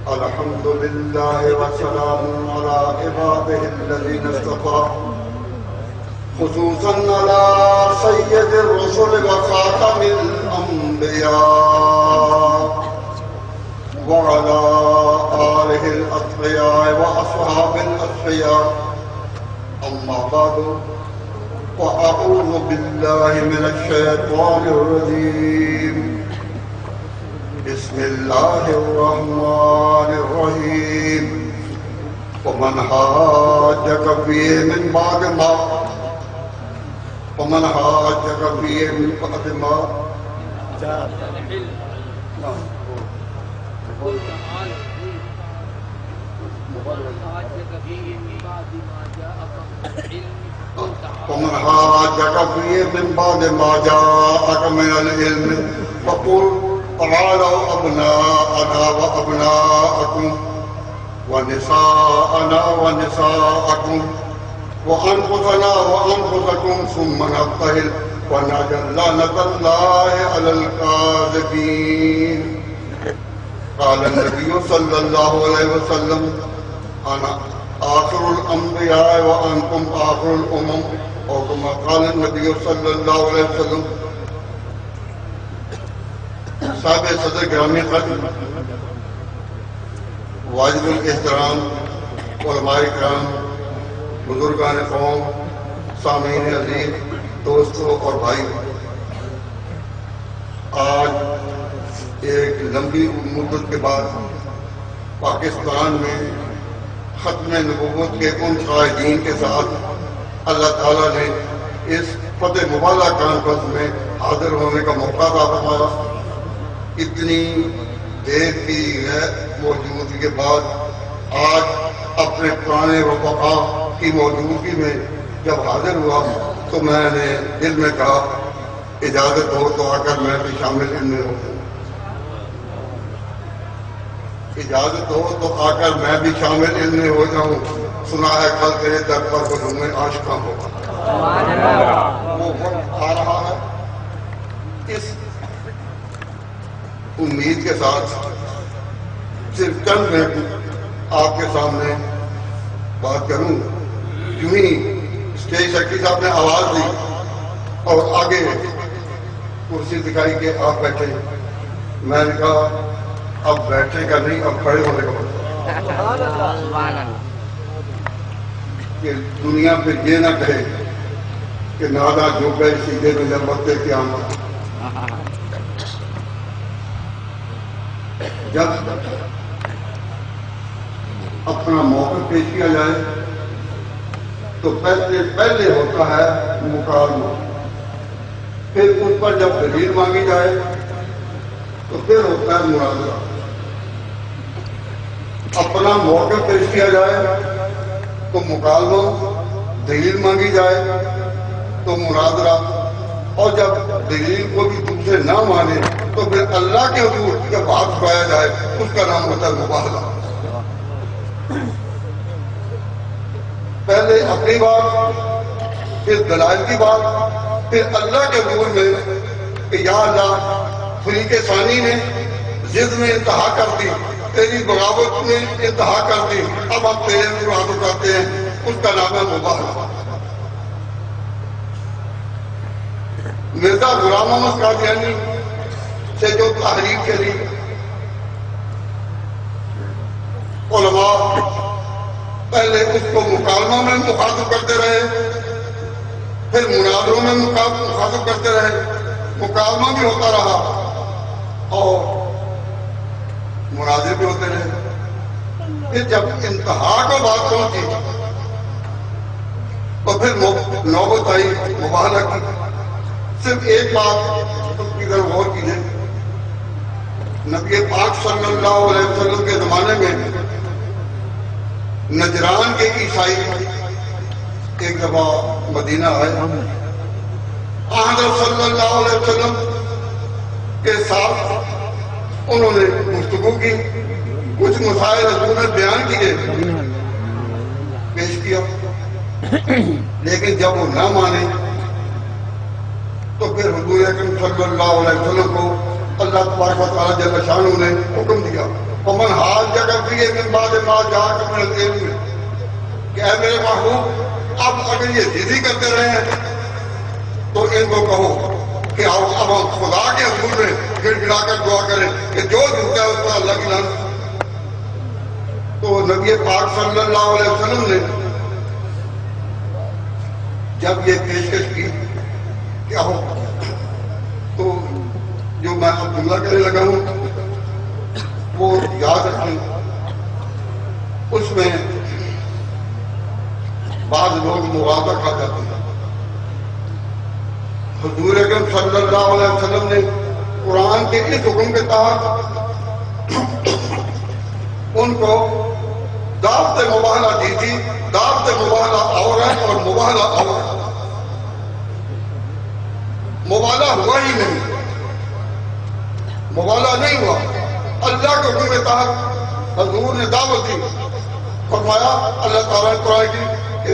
الحمد لله وسلام على عباده الذين اصطفى خصوصا على سيد الرسل وخاتم الأنبياء وعلى آله الأتقياء وأصحاب الأصفياء. أما بعد وأعوذ بالله من الشيطان الرجيم. بسم الله الرحمن الرحيم. ومن حاجك فيه من بعد ما جاءك من العلم فقل تعالوا أبناءنا وأبناءكم ونساءنا ونساءكم وأنفسنا وأنفسكم ثم نبتهل ونجعل لعنة الله على الكاذبين. قال النبي صلى الله عليه وسلم أنا آخر الأنبياء وأنتم آخر الأمم. اور كما قال النبي صلى الله عليه وسلم. صاحب صدر گرامی قدر، واجب الاحترام علماء کرام، بزرگان قوم، سامعین عزیز، دوستوں اور بھائی، آج ایک لمبی مدت کے بعد پاکستان میں ختم نبوت کے ان شاہدین کے ساتھ اللہ تعالیٰ نے اس فتح مبالغہ کانفرنس میں حاضر ہونے کا موقع عطا فرمایا. اتنی دیر کی موجودگی کے بعد آج اپنے پرانے رفقا کی موجودگی میں جب حاضر ہوا تو میں نے دل میں کہا اجازت ہو تو آ کر میں بھی شامل ان میں ہو جاؤں. اجازت ہو تو آ کر میں بھی شامل ان میں ہو جاؤں. سنا ہے کل تیرے در پر ہجوم عاشقاں ہوگا. وہ وقت آ رہا ہے. اس امید کے ساتھ صرف چند منٹ آپ کے سامنے بات کروں. یوں ہی اسٹیج سیکرٹری صاحب نے آواز دی اور آگے کرسی دکھائی کہ آپ بیٹھے. میں نے کہا اب بیٹھنے کا نہیں، اب کھڑے ہونے کا مطلب کہ دنیا پہ یہ نہ کہے کہ نادا جو گئے سیدھے میں لمبتے قیامت. جب اپنا موقف پیش کیا جائے تو پہلے ہوتا ہے مکالمہ، پھر اس پر جب دلیل مانگی جائے تو پھر ہوتا ہے مناظرہ. اپنا موقف پیش کیا جائے تو مکالمہ، دلیل مانگی جائے تو مناظرہ، اور جب دلیل کو بھی دوسرے نہ مانے تو پھر اللہ کے حضور جب بات اٹھایا جائے اس کا نام ہوتا ہے مباہلہ. پہلے اپنی بات، پھر دلائل کی بات، پھر اللہ کے حضور میں کہ یا اللہ فریق ثانی نے ضد میں انتہا کر دی، تیری بغاوت میں انتہا کر دی، اب ہم تیرے مراد اٹھاتے ہیں. اس کا نام ہے مباہلہ. مرزا غلام محمد قادیانی سے جو تحریک چلی، علماء پہلے اس کو مکالمہ میں مخاطب کرتے رہے، پھر مناظروں میں مخاطب کرتے رہے، مکالمہ بھی ہوتا رہا اور مناظر بھی ہوتے رہے. پھر جب انتہا کو بات پہنچی تو پھر نوبت آئی مباہلہ کی. صرف ایک بات کی طرف غور کیجیے. نبی پاک صلی اللہ علیہ وسلم کے زمانے میں نجران کے عیسائی ایک دفعہ مدینہ آئے. حضرت صلی اللہ علیہ وسلم کے ساتھ انہوں نے گفتگو کی، کچھ مسائل حضور نے بیان کیے، پیش کیا، لیکن جب وہ نہ مانے تو پھر حضور اکرم صلی اللہ علیہ وسلم کو اللہ تبارک و تعالیٰ جل شانہ نے حکم دیا ومن حاجک فیہ من بعد ما جاءک من العلم کہ اے میرے محبوب اب اگر یہ ضدی کرتے رہے ہیں تو ان کو کہو کہ اب ہم خدا کے حضور میں گڑ گڑا کر دعا کریں کہ جو جھوٹا ہے اس پر اللہ کی لعنت۔ تو نبی پاک صلی اللہ علیہ وسلم نے جب یہ پیشکش کی کہ اب تو جو میں عبداللہ کرنے لگا ہوں وہ یاد رکھیں، اس میں بعض لوگ مغازہ کھا جاتے ہیں۔ حضور اکرم صلی اللہ علیہ وسلم نے قرآن کے اس حکم کے تحت ان کو دعوت مباہلہ دی تھی۔ دعوت مباہلہ اور ہے اور مباہلہ اور ہے، مباہلہ ہوا ہی نہیں، مباہلہ نہیں ہوا۔ اللہ کے حکم کے تحت حضور نے دعوت دی، فرمایا اللہ تعالیٰ نے قرآن کی کہ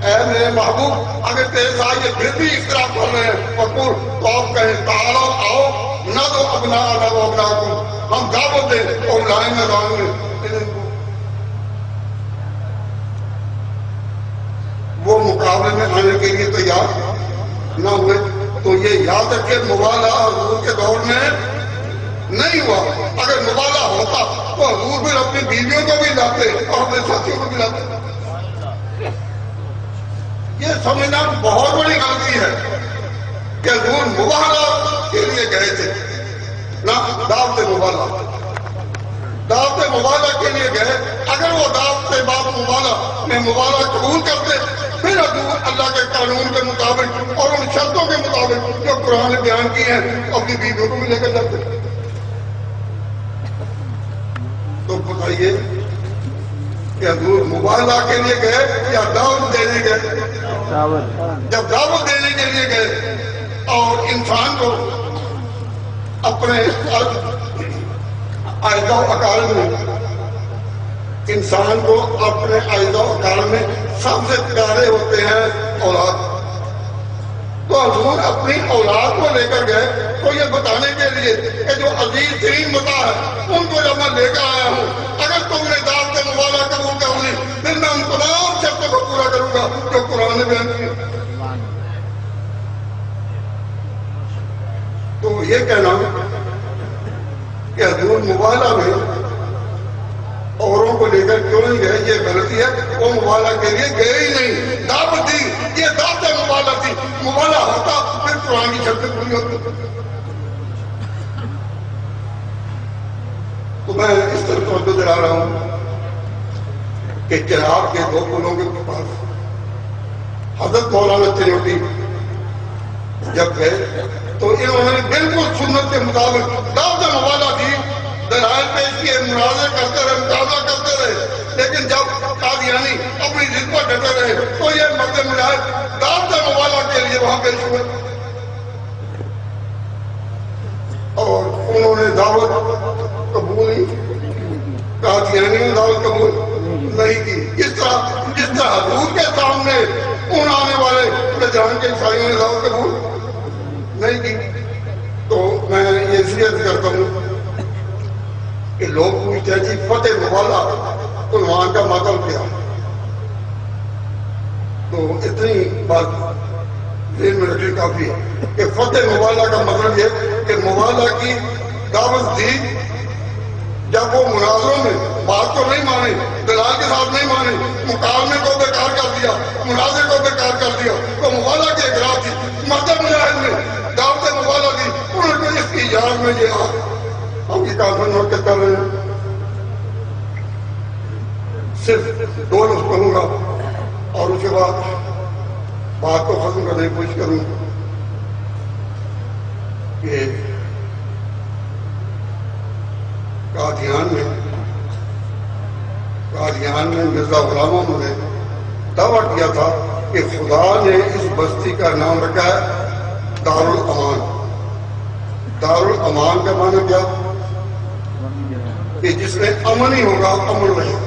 اے میرے محبوب اگر تیرے ساتھ یہ پھر بھی اختلاف کر رہے ہیں فقول تو آپ کہیں تعالیٰ آؤ نہ دو ابناءنا و ابناءکم، ہم دعوت دیں اور لائیں میدان میں وہ مقابلے میں آنے کے لیے تیار نہ ہوئے۔ تو یہ یاد رکھے مباہلہ حضور کے دور میں نہیں ہوا۔ اگر مباہلہ ہوتا تو حضور پھر اپنی بیویوں کو بھی لاتے اور اپنے ساتھیوں کو بھی لاتے۔ یہ سمجھنا بہت بڑی غلطی ہے کہ حضور مباہلہ کے لیے گئے تھے، نہ دعوت مباہلہ۔ دعوت مباہلہ کے لیے گئے، اگر وہ دعوت باب مباہلہ میں مباہلہ قبول کرتے پھر حضور اللہ کے قانون کے مطابق اور ان شرطوں کے مطابق جو قرآن نے بیان کی ہیں اپنی بیویوں کو بھی لے کر جاتے۔ تو بتائیے کہ حضور مباہلہ کے لیے گئے یا دعوت دینے گئے؟ جب دعوت دینے کے لیے گئے اور انسان کو اپنے اعزاء و اکارم میں، انسان کو اپنے اعزاء و اکارم میں سب سے پیارے ہوتے ہیں اولاد۔ تو حضور اپنی اولاد کو لے کر گئے تو یہ بتانے کے لیے کہ جو عزیز ترین متا ہے ان کو جب میں لے کر آیا ہوں، اگر تم نے دعوت مباہلہ قبول کر لی پھر میں ان تمام شرطوں کو پورا کروں گا جو قرآن نے بیان کی۔ تو یہ کہنا کہ حضور مباہلہ میں اوروں کو لے کر کیوں نہیں گئے یہ غلطی ہے۔ وہ مباہلہ کے لیے گئے ہی نہیں، دعوت دی، یہ دعوت مباہلہ تھی۔ مباہلہ ہوتا پھر قرآن کی شرطیں پوری ہوتی۔ تو میں اس طرح توجہ دلا رہا ہوں کہ چناب کے 2 پلوں کے پاس حضرت مولانا چنوٹی جب گئے تو انہوں نے بالکل سنت کے مطابق دعوت مباہلہ دی، دلائل پیش کیے، مناظرے کرتے رہے، مقابلہ کرتے رہے، لیکن جب قادیانی اپنی ضد پر ڈٹے رہے تو یہ مرد مجاہد دعوت مباہلہ کے لیے وہاں پیش ہوئے اور انہوں نے دعوت قبول نہیں، قادیانی نے دعوت قبول نہیں کی۔ اس طرح حضور کے سامنے ان آنے والے نجران کے عیسائیوں نے دعوت قبول نہیں کی۔ تو میں یہ اس لیے کرتا ہوں کہ لوگ پوچھتے ہیں جی فتح مباہلہ عنوان کا مطلب کیا؟ تو اتنی بات ذہن میں رکھنی کافی ہے کہ فتح مباہلہ کا مطلب یہ کہ مباہلہ کی دعوت دی، جب وہ مناظروں میں بات کو نہیں مانے، دلال کے ساتھ نہیں مانے، مکالمے کو بیکار کر دیا، مناظرے کو بیکار کر دیا، تو مباہلہ کی اجرا تھی۔ مرد مجاہد نے دعوت مباہلہ دی، انہوں نے اس کی اجازت میں یہ ہم کی کانفرنس نوٹ کر رہے ہیں۔ صرف 2 لفظ کہوں گا اور اس کے بعد بات کو ختم کرنے کی کوشش کروں کہ قادیان میں مرزا غلام احمد نے دعویٰ کیا تھا کہ خدا نے اس بستی کا نام رکھا ہے دارالامان۔ دارالامان کا معنی کیا؟ کہ جس میں امن ہی ہوگا، امن رہے۔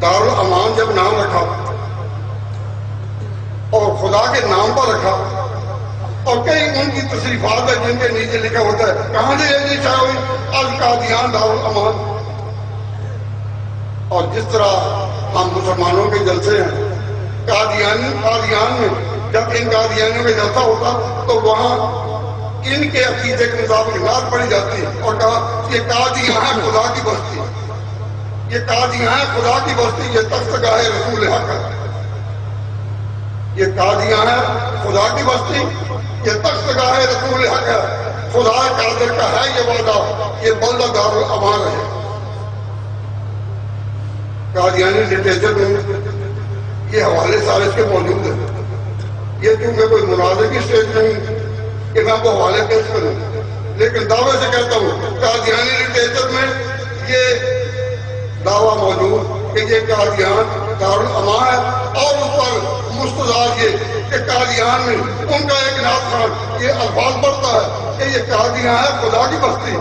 دارالامان جب نام رکھا اور خدا کے نام پر رکھا اور کئی ان کی تصریفات ہے جن کے نیچے لکھا ہوتا ہے کہاں سے یہ لکھا ہوئی القادیان دارالامان. اور جس طرح ہم مسلمانوں کے جلسے ہیں قادیان میں جب ان قادیانیوں کا جلسہ ہوتا تو وہاں ان کے عقیدے کے مطابق نعت پڑھی جاتی اور کہا یہ قادیاں ہیں خدا کی بستی, یہ قادیاں ہیں خدا کی بستی, یہ تخت گاہ رسول حق ہے. یہ قادیاں ہیں خدا کی بستی, یہ تخت گاہ رسول حق ہے. خدا قادر کا ہے یہ وعدہ, یہ بلدہ دارالامان ہے. قادیانی لٹریچر میں یہ حوالے سارے اس کے موجود ہیں. یہ کیونکہ کوئی مناظر کی اسٹیج نہیں کہ میں وہ حوالے پیش کروں, لیکن دعوے سے کہتا ہوں قادیانی لٹریچر میں یہ دعویٰ موجود کہ یہ قادیان دارالامان ہے. اور اس پر مستدار یہ کہ قادیان میں ان کا ایک نعت خان یہ الفاظ پڑھتا ہے کہ یہ قادیاں ہے خدا کی بستی,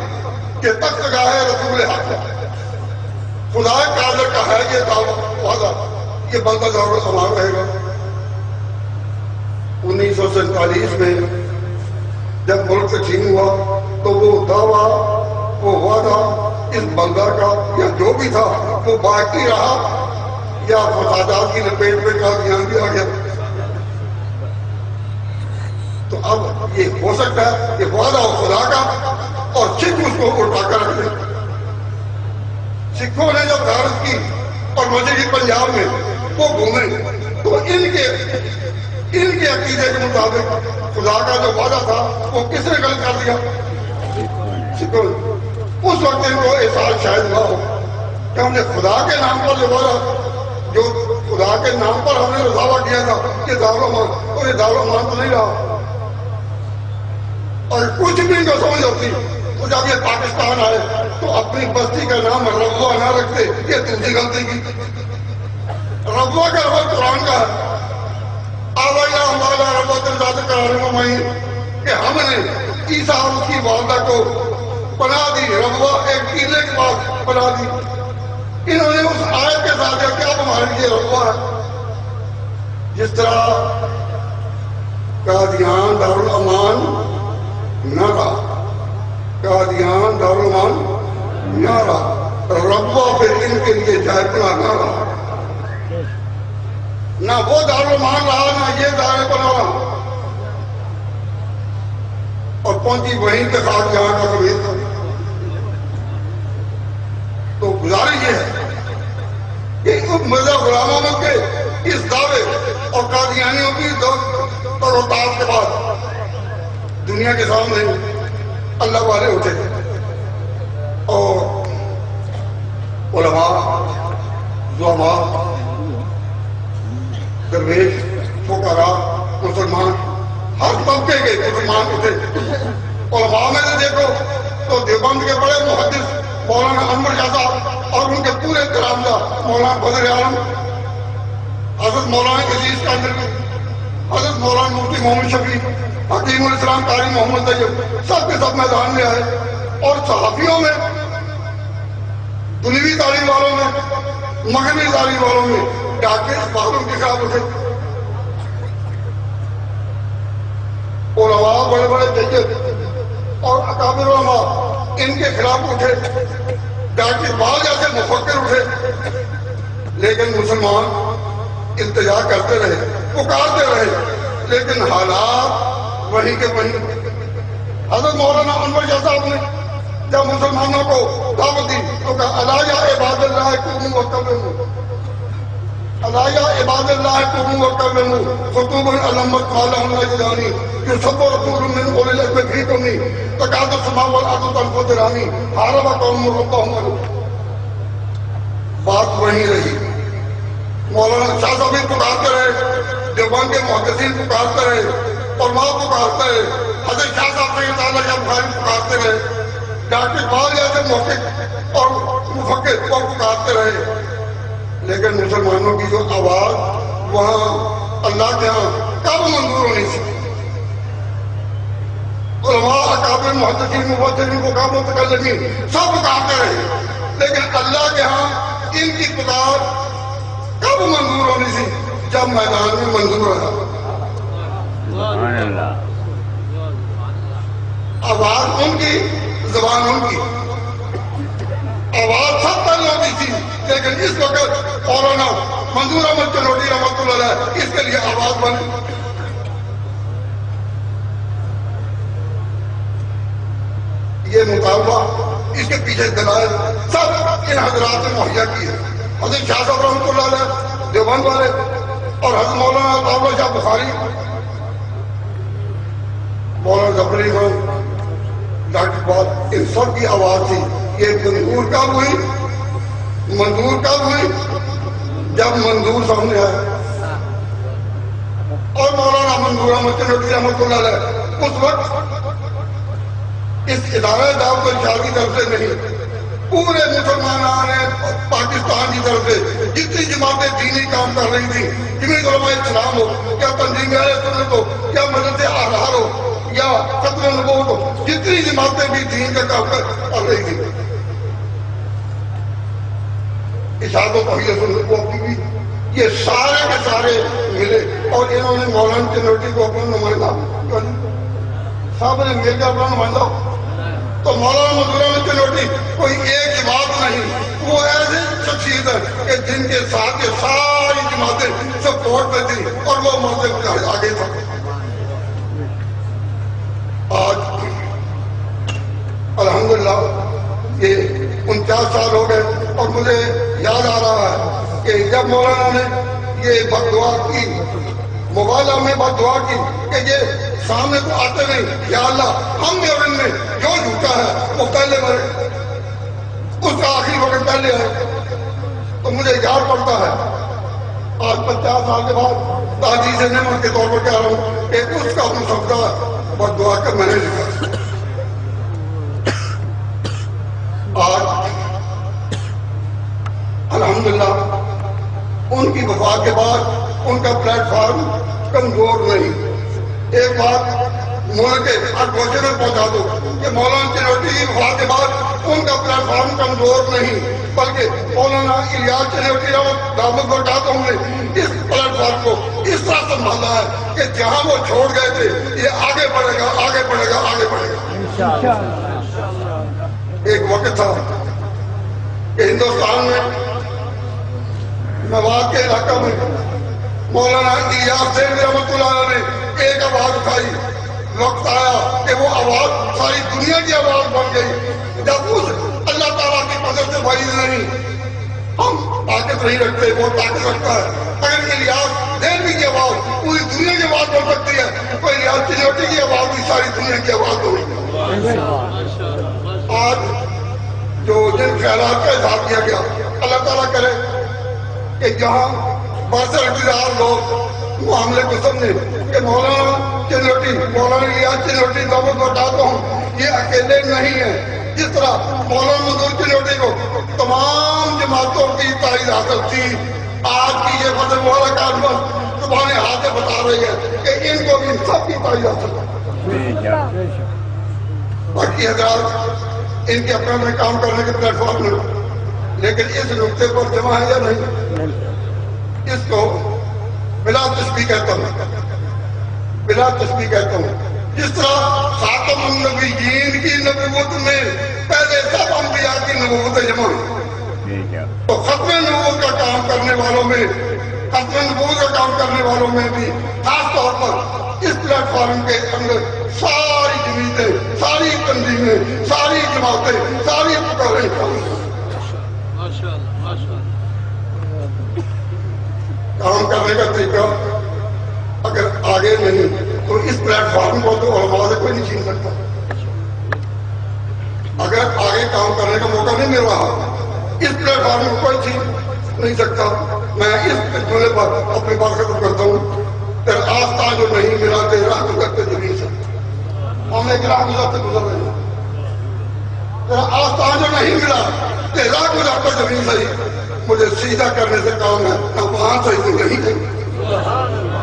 کہ تخت گاہ رسول حق ہے. خدا قادر کا ہے یہ وعدہ, یہ بلدہ دارالامان رہے گا. 1947 میں جب ملک تقسیم ہوا تو وہ دعویٰ وہ وعدہ اس بلدہ کا یا جو بھی تھا وہ باقی رہا یا فسادات کی لپیٹ میں قادیان بھی آ گیا. تو اب یہ ہو سکتا ہے کہ وعدہ ہو خدا کا اور سکھ اس کو اٹھا کر رکھ دیں. سکھوں نے جب بھارت کی اور مجھے پنجاب میں وہ گھومے تو ان کے عقیدے کے مطابق خدا کا جو وعدہ تھا وہ کس نے غلط کر دیا؟ سکھوں. اس وقت ان کو احساس شاید ہوا ہو کہ ہم نے خدا کے نام پر جو وعدہ, جو خدا کے نام پر ہم نے دعویٰ کیا تھا کہ دارالامان, اور یہ دارالامان تو نہیں رہا. اور کچھ بھی جو سمجھ ہوتی تو جب یہ پاکستان آئے تو اپنی بستی کا نام ربوہ نہ رکھتے, یہ دوسری غلطی کی. ربوہ کا لفظ قرآن کا ہے, آوائیہ ہمارا ربوہ تنظاد کرانے کو مائی کہ ہم نے عیسیٰ اور اس کی والدہ کو بنا دی. ربوہ ایک قلعے کے پاس بنا دی. انہوں نے اس آیت کے ساتھ کیا ہمارے لیے ربوہ ہے. جس طرح قادیان دارالامان نہ رہا, قادیان دارالامان نہ رہا, ربوہ پھر ان کے لیے جائے پناہ نہ رہا. نہ وہ دارالامان رہا نہ یہ جائے پناہ رہا. اور پہنچی وہیں تک آج جہاں کا کبھی تھا. تو گزارش یہ ہے کہ مرزا غلام احمد کے اس دعوے اور قادیانیوں کی تروتاز کے بعد دنیا کے سامنے اللہ والے اٹھے اور علماء, زعماء, درویش, فقراء, مسلمان, ہر طبقے کے مسلمان اٹھے. علماء میں سے دیکھو تو دیوبند کے بڑے محدث مولانا انور شاہ صاحب اور ان کے پورے ترامزہ مولانا بدر عالم, حضرت مولانا عزیز کاندھلوی, حضرت مولانا مفتی محمد شفیع, حکیم الاسلام قاری محمد طیب, سب کے سب میدان میں آئے. اور صحافیوں میں, دنیوی تعلیم والوں میں, مغربی تعلیم والوں میں ڈاکے اخباروں کے خلاف اٹھے. علماء بڑے بڑے ججر اور اکابر علماء ان کے خلاف اٹھے. ڈاکٹر اقبال جیسے مفکر اٹھے. لیکن مسلمان التجا کرتے رہے, پکارتے رہے, لیکن حالات وہیں کے وہیں. حضرت مولانا انور شاہ صاحب نے جب مسلمانوں کو دعوت دی تو کہا الا یا عباد اللہ قوموا وقوموا, الا یا عباد اللہ قوموا وقوموا خطوب علمت قالهم الاجدانی يسب رسول من اولي العلم فيكم تكاد السماء والارض تنفطران حارب قوم ربهم. بات وہیں رہی. مولانا شاہ صاحب بھی پکارتے رہے, دیوبند کے محدثین پکارتے رہے, علماء پکارتے رہے, حضرت شاہ صاحب سے تعالیٰ کا بخاری پکارتے رہے, ڈاکٹر اقبال جیسے محقق اور مفکر وہ پکارتے رہے. لیکن مسلمانوں کی جو آواز وہاں اللہ کے ہاں کب منظور ہونی تھی. علماء, اکابر, محدثین, مفسرین, فقہاء, متکلمین سب پکارتے رہے, لیکن اللہ کے ہاں ان کی پکار کب منظور ہونی تھی؟ جب میدان میں منظور رہا. آواز ان کی، زبان ان کی. آواز سب پہلوں کی تھی، لیکن اس وقت مولانا منظور احمد چنوٹی رحمۃ اللہ علیہ اس کے لیے آواز بنی. یہ مطالبہ، اس کے پیچھے دلائل سب ان حضرات نے مہیا کی ہے. حضرت شاہ صاحب رحمۃ اللہ علیہ دیوبند والے، اور حضرت مولانا عطاءاللہ شاہ بخاری، مولانا ظفر خان، ڈاکٹر اقبال، ان سب کی آواز تھی. یہ منظور کب ہوئی؟ منظور کب ہوئی؟ جب منظور سامنے آیا. اور مولانا منظور احمد چنوٹی رحمۃ اللہ علیہ اس وقت اس ادارہ دعوت ارشاد کی طرف سے نہیں، پورے مسلمانان پاکستان کی طرف سے جتنی جماعتیں دینی کام کر رہی تھیں، جمعیت علماء اسلام ہو، کیا تنظیم اہل سنت ہو، کیا مجلس احرار ہو، یا ختم نبوت ہو، جتنی جماعتیں بھی دین کا کام کر رہی تھیں، ارشاد و توحید سنت کو اپنی بھی، یہ سارے کے سارے ملے اور انہوں نے مولانا چنوٹی کو اپنا نمائندہ، صاحب نے مل کر اپنا نمائندہ. تو مولانا منظور احمد چنوٹی کوئی ایک جماعت نہیں، وہ ایسے شخصیت ہے کہ جن کے ساتھ یہ ساری جماعتیں سپورٹ پہ تھی اور وہ موضوع آگے تھا. آج الحمدللہ یہ 49 سال ہو گئے اور مجھے یاد آ رہا ہے کہ جب مولانا نے یہ بد دعا کی، مغالہ میں بد دعا کی کہ یہ سامنے تو آتے نہیں، یا اللہ ہم نے اور ان میں جو جھوٹا ہے وہ پہلے مرے، اس کا آخری وقت پہلے ہے. تو مجھے یاد پڑتا ہے آج 50 سال کے بعد تاجیز نعمت کے طور پر کہہ رہا ہوں کہ اس کا مسودہ بد دعا کر میں نے لکھا. آج الحمدللہ ان کی وفات کے بعد ان کا پلیٹ فارم کمزور نہیں. ایک بات ملک کے ہر گوشے میں پہنچا دو کہ مولانا چنوٹی کی وفات کے بعد ان کا پلیٹ فارم کمزور نہیں، بلکہ مولانا الیاس چنوٹی دامت برکاتہم نے اس پلیٹ فارم کو اس طرح سنبھالا ہے کہ جہاں وہ چھوڑ گئے تھے یہ آگے بڑھے گا، آگے بڑھے گا، آگے بڑھے گا. ایک وقت تھا کہ ہندوستان میں میوات کے علاقہ میں مولانا الیاس دہلوی رحمۃ اللہ علیہ نے ایک آواز اٹھائی. وقت آیا کہ وہ آواز ساری دنیا کی آواز بن گئی. جب اس اللہ تعالیٰ کی مدد سے بعید نہیں، ہم طاقت نہیں رکھتے، وہ طاقت رکھتا ہے. اگر الیاس دہلوی کی آواز پوری دنیا کی آواز بن سکتی ہے تو الیاس چنوٹی کی آواز بھی ساری دنیا کی آواز ہوگی. آج جو جن خیالات کا اظہار کیا گیا، اللہ تعالیٰ کرے کہ جہاں باثر اقتدار لوگ معاملے کو سمجھے کہ مولانا چنوٹی، مولانا الیاس چنوٹی دامت برکاتہم یہ اکیلے نہیں ہیں. جس طرح مولانا منظور چنوٹی کو تمام جماعتوں کی تائید حاصل تھی، آج کی یہ فتح والا کانفرنس زبان حال سے بتا رہی ہے کہ ان کو بھی ان سب کی تائید حاصل ہے. باقی حضرات ان کے اپنے اپنے کام کرنے کے پلیٹ فارم میں، لیکن اس نقطے پر جمع ہے یا نہیں، اس کو بلا تشبیہ کہتا ہوں، بلا تشبیہ کہتا ہوں. جس طرح خاتم النبیین کی نبوت میں پہلے سب انبیاء کی نبوت جمع ہے، تو ختم نبوت کا کام کرنے والوں میں، ختم نبوت کا کام کرنے والوں میں بھی خاص طور پر اس پلیٹ فارم کے اندر ساری جماعتیں، ساری تنظیمیں، ساری جماعتیں، ساری پکڑیں کام کرنے کا طریقہ اگر آگے نہیں تو اس پلیٹ فارم کو تو علماء سے کوئی نہیں چھین سکتا. اگر آگے کام کرنے کا موقع نہیں مل رہا، اس پلیٹ فارم کو کوئی چھین نہیں سکتا. میں اس جملے پر اپنی بات ختم کرتا ہوں. تیرا آستہ جو نہیں ملا تیرا گزرتے زمین سے، ہم ایک راہ گزرتے گزر رہے ہیں. تیرا آستہ جو نہیں ملا تیرا گزرتے زمین سے، مجھے سیدھا کرنے سے کام ہے، نہ وہاں سے نہیں کہیں.